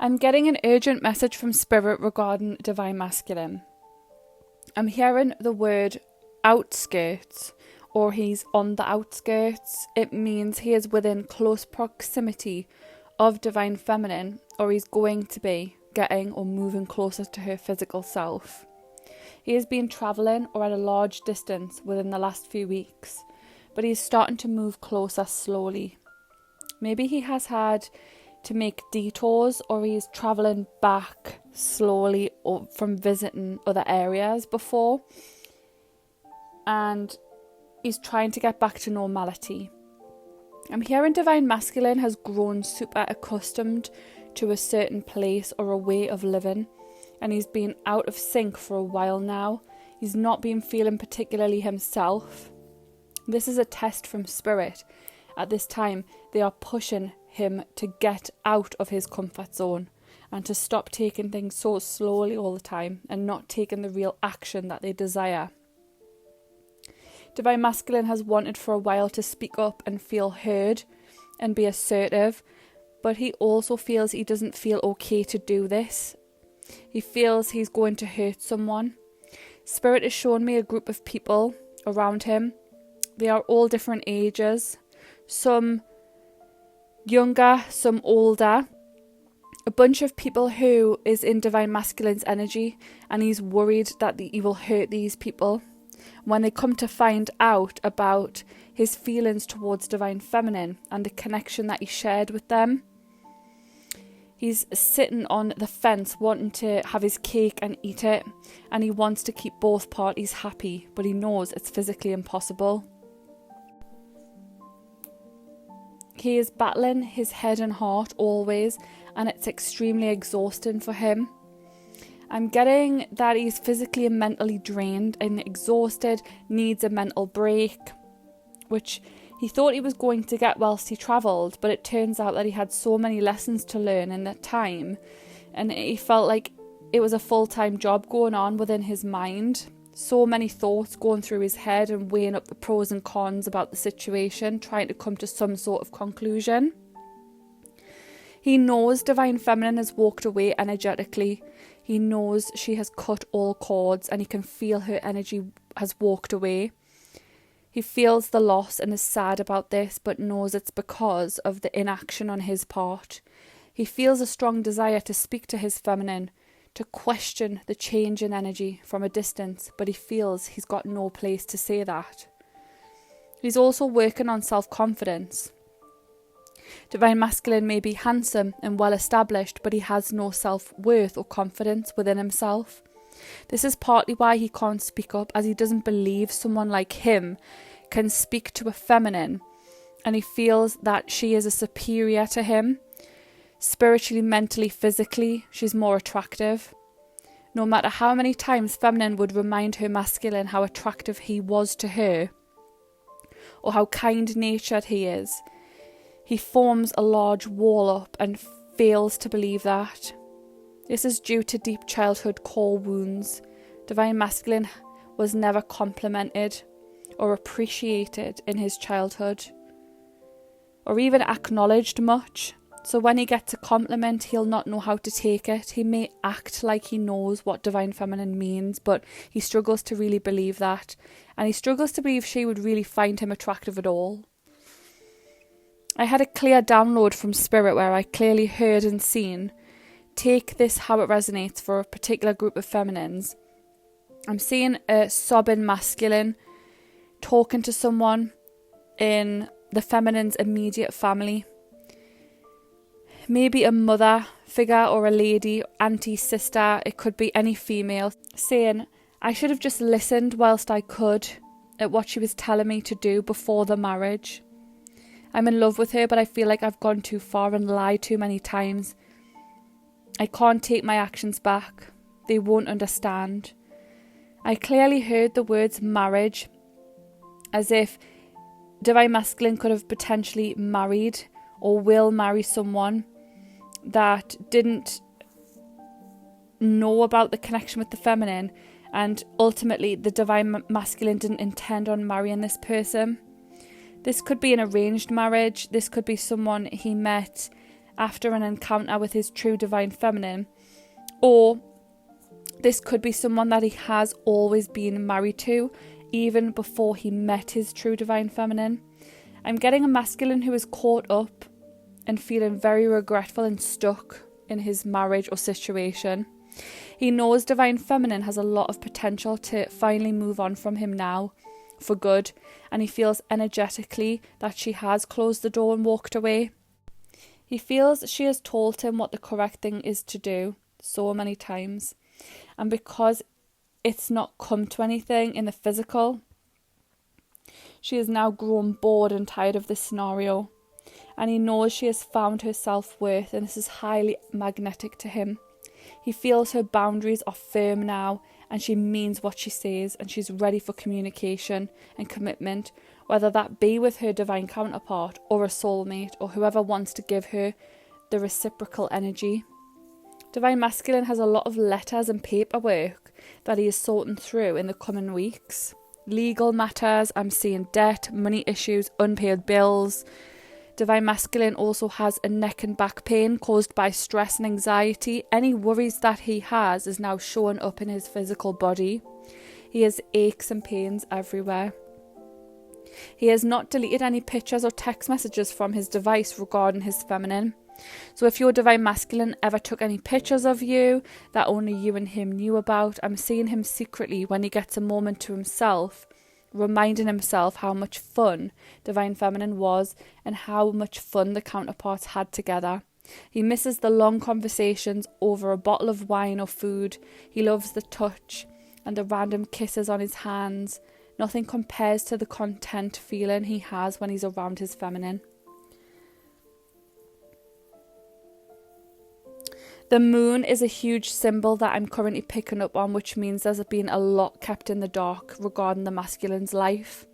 I'm getting an urgent message from Spirit regarding Divine Masculine. I'm hearing the word outskirts, or he's on the outskirts. It means he is within close proximity of Divine Feminine, or he's going to be getting or moving closer to her physical self. He has been travelling or at a large distance within the last few weeks, but he's starting to move closer slowly. Maybe he has had to make detours, or he's travelling back slowly from visiting other areas before, and he's trying to get back to normality. I'm hearing Divine Masculine has grown super accustomed to a certain place or a way of living, and he's been out of sync for a while now. He's not been feeling particularly himself. This is a test from Spirit. At this time, they are pushing him to get out of his comfort zone and to stop taking things so slowly all the time and not taking the real action that they desire. Divine Masculine has wanted for a while to speak up and feel heard and be assertive, but he also feels he doesn't feel okay to do this. He feels he's going to hurt someone. Spirit has shown me a group of people around him. They are all different ages, some younger, some older. A bunch of people who is in Divine Masculine's energy, and he's worried that he will hurt these people. When they come to find out about his feelings towards Divine Feminine and the connection that he shared with them, he's sitting on the fence wanting to have his cake and eat it, and he wants to keep both parties happy, but he knows it's physically impossible. He is battling his head and heart always, and it's extremely exhausting for him. I'm getting that he's physically and mentally drained and exhausted, needs a mental break, which he thought he was going to get whilst he travelled, but it turns out that he had so many lessons to learn in that time, and he felt like it was a full-time job going on within his mind. So many thoughts going through his head and weighing up the pros and cons about the situation, trying to come to some sort of conclusion. He knows Divine Feminine has walked away energetically. He knows she has cut all cords, and he can feel her energy has walked away. He feels the loss and is sad about this, but knows it's because of the inaction on his part. He feels a strong desire to speak to his feminine, to question the change in energy from a distance, but he feels he's got no place to say that. He's also working on self-confidence. Divine Masculine may be handsome and well established, but he has no self-worth or confidence within himself. This is partly why he can't speak up, as he doesn't believe someone like him can speak to a feminine, and he feels that she is a superior to him. Spiritually, mentally, physically, she's more attractive. No matter how many times feminine would remind her masculine how attractive he was to her, or how kind-natured he is, he forms a large wall up and fails to believe that. This is due to deep childhood core wounds. Divine Masculine was never complimented or appreciated in his childhood, or even acknowledged much. So when he gets a compliment, he'll not know how to take it. He may act like he knows what Divine Feminine means, but he struggles to really believe that. And he struggles to believe she would really find him attractive at all. I had a clear download from Spirit where I clearly heard and seen, take this how it resonates for a particular group of feminines. I'm seeing a sobbing masculine talking to someone in the feminine's immediate family. Maybe a mother figure or a lady, auntie, sister, it could be any female, saying, I should have just listened whilst I could at what she was telling me to do before the marriage. I'm in love with her, but I feel like I've gone too far and lied too many times. I can't take my actions back. They won't understand. I clearly heard the words marriage, as if Divine Masculine could have potentially married or will marry someone that didn't know about the connection with the feminine, and ultimately the Divine Masculine didn't intend on marrying this person. This could be an arranged marriage. This could be someone he met after an encounter with his true divine feminine, or this could be someone that he has always been married to, even before he met his true divine feminine. I'm getting a masculine who is caught up and feeling very regretful and stuck in his marriage or situation. He knows divine feminine has a lot of potential to finally move on from him now for good, and he feels energetically that she has closed the door and walked away. He feels she has told him what the correct thing is to do so many times, and because it's not come to anything in the physical, she has now grown bored and tired of this scenario, and he knows she has found her self-worth, and this is highly magnetic to him. He feels her boundaries are firm now, and she means what she says, and she's ready for communication and commitment, whether that be with her divine counterpart or a soulmate or whoever wants to give her the reciprocal energy. Divine masculine has a lot of letters and paperwork that he is sorting through in the coming weeks. Legal matters, I'm seeing debt, money issues, unpaid bills. Divine masculine also has a neck and back pain caused by stress and anxiety. Any worries that he has is now showing up in his physical body. He has aches and pains everywhere. He has not deleted any pictures or text messages from his device regarding his feminine. So if your divine masculine ever took any pictures of you that only you and him knew about, I'm seeing him secretly, when he gets a moment to himself, reminding himself how much fun divine feminine was and how much fun the counterparts had together. He misses the long conversations over a bottle of wine or food. He loves the touch and the random kisses on his hands. Nothing compares to the content feeling he has when he's around his feminine. The moon is a huge symbol that I'm currently picking up on, which means there's been a lot kept in the dark regarding the masculine's life.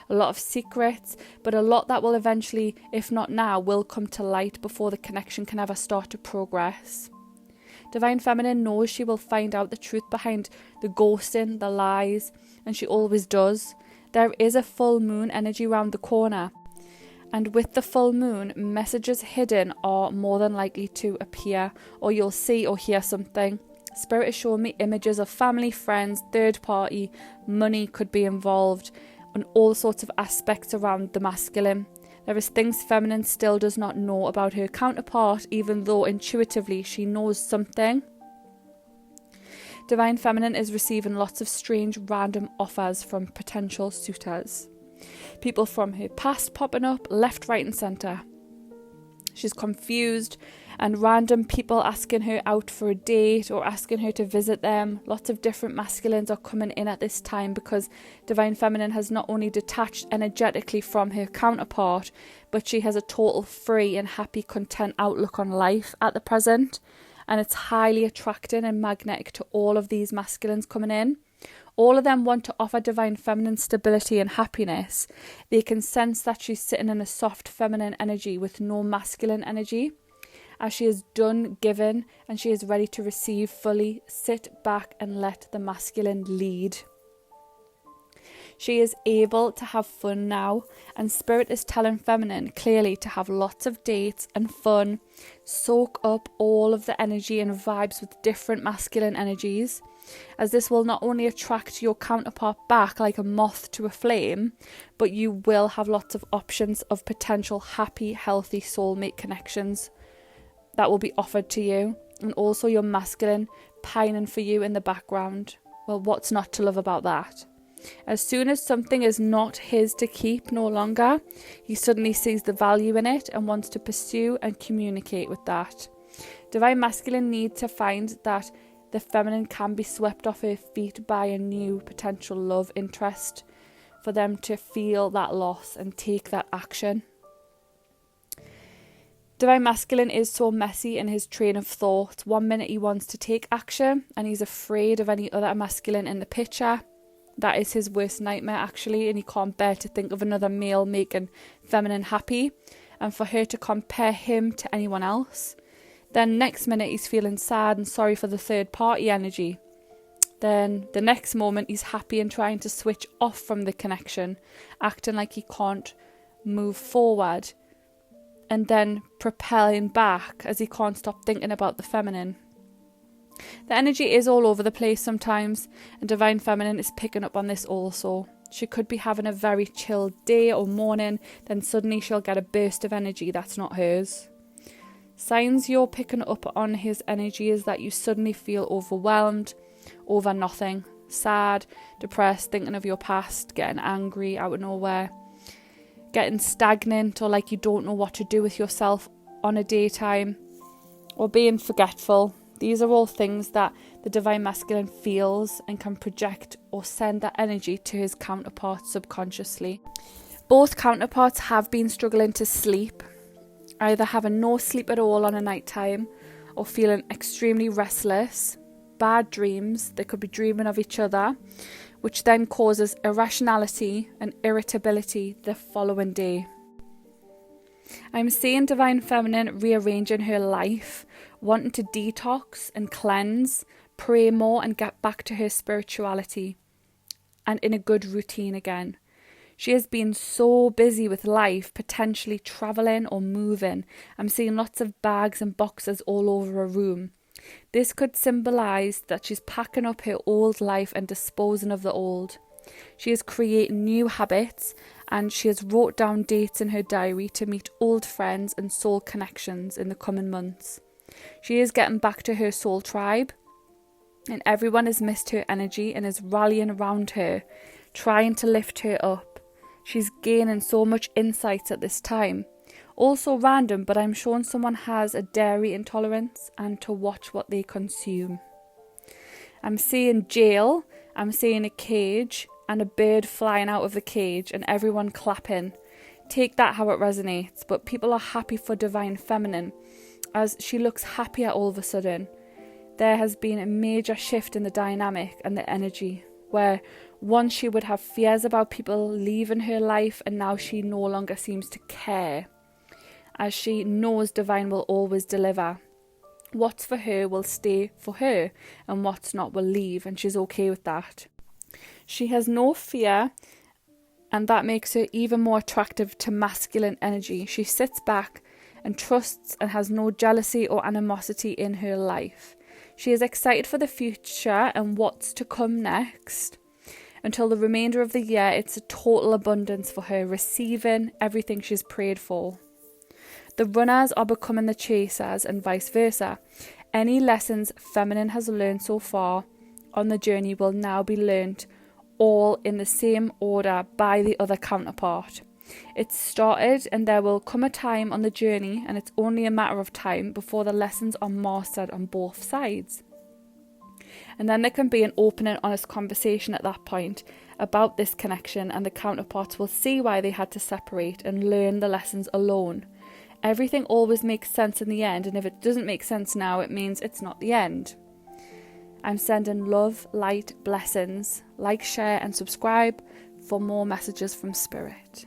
A lot of secrets, but a lot that will eventually, if not now, will come to light before the connection can ever start to progress. Divine feminine knows she will find out the truth behind the ghosting, the lies, and she always does. There is a full moon energy round the corner. And with the full moon, messages hidden are more than likely to appear, or you'll see or hear something. Spirit is showing me images of family, friends, third party, money could be involved, and all sorts of aspects around the masculine. There is things feminine still does not know about her counterpart, even though intuitively she knows something. Divine feminine is receiving lots of strange random offers from potential suitors. People from her past popping up left, right and centre. She's confused, and random people asking her out for a date or asking her to visit them. Lots of different masculines are coming in at this time because divine feminine has not only detached energetically from her counterpart, but she has a total free and happy, content outlook on life at the present, and it's highly attracting and magnetic to all of these masculines coming in. All of them want to offer divine feminine stability and happiness. They can sense that she's sitting in a soft feminine energy with no masculine energy. As she is done giving and she is ready to receive fully, sit back and let the masculine lead. She is able to have fun now, and spirit is telling feminine clearly to have lots of dates and fun, soak up all of the energy and vibes with different masculine energies, as this will not only attract your counterpart back like a moth to a flame, but you will have lots of options of potential happy, healthy soulmate connections that will be offered to you, and also your masculine pining for you in the background. Well, what's not to love about that? As soon as something is not his to keep no longer, he suddenly sees the value in it and wants to pursue and communicate with that. Divine masculine needs to find that the feminine can be swept off her feet by a new potential love interest for them to feel that loss and take that action. Divine masculine is so messy in his train of thought. One minute he wants to take action and he's afraid of any other masculine in the picture. That is his worst nightmare actually, and he can't bear to think of another male making feminine happy and for her to compare him to anyone else. Then next minute he's feeling sad and sorry for the third party energy. Then the next moment he's happy and trying to switch off from the connection, acting like he can't move forward. and then propelling back as he can't stop thinking about the feminine. The energy is all over the place sometimes, and Divine Feminine is picking up on this also. She could be having a very chill day or morning, then suddenly she'll get a burst of energy that's not hers. Signs you're picking up on his energy is that you suddenly feel overwhelmed over nothing, sad, depressed, thinking of your past, getting angry out of nowhere, getting stagnant or like you don't know what to do with yourself on a daytime, or being forgetful. These are all things that the Divine Masculine feels and can project or send that energy to his counterpart subconsciously. Both counterparts have been struggling to sleep, either having no sleep at all on a night time or feeling extremely restless, bad dreams. They could be dreaming of each other, which then causes irrationality and irritability the following day. I'm seeing Divine Feminine rearranging her life, wanting to detox and cleanse, pray more and get back to her spirituality and in a good routine again. She has been so busy with life, potentially travelling or moving. I'm seeing lots of bags and boxes all over her room. This could symbolise that she's packing up her old life and disposing of the old. She is creating new habits, and she has wrote down dates in her diary to meet old friends and soul connections in the coming months. She is getting back to her soul tribe, and everyone has missed her energy and is rallying around her, trying to lift her up. She's gaining so much insights at this time. Also random, but I'm showing someone has a dairy intolerance and to watch what they consume. I'm seeing jail, I'm seeing a cage and a bird flying out of the cage and everyone clapping. Take that how it resonates, but people are happy for Divine Feminine as she looks happier all of a sudden. There has been a major shift in the dynamic and the energy, where once she would have fears about people leaving her life and now she no longer seems to care, as she knows Divine will always deliver. What's for her will stay for her and what's not will leave, and she's okay with that. She has no fear, and that makes her even more attractive to masculine energy. She sits back and trusts and has no jealousy or animosity in her life. She is excited for the future and what's to come next. Until the remainder of the year, it's a total abundance for her, receiving everything she's prayed for. The runners are becoming the chasers and vice versa. Any lessons Feminine has learned so far on the journey will now be learnt all in the same order by the other counterpart. It's started, and there will come a time on the journey, and it's only a matter of time before the lessons are mastered on both sides. And then there can be an open and honest conversation at that point about this connection, and the counterparts will see why they had to separate and learn the lessons alone. Everything always makes sense in the end, and if it doesn't make sense now, it means it's not the end. I'm sending love, light, blessings. Like, share and subscribe for more messages from Spirit.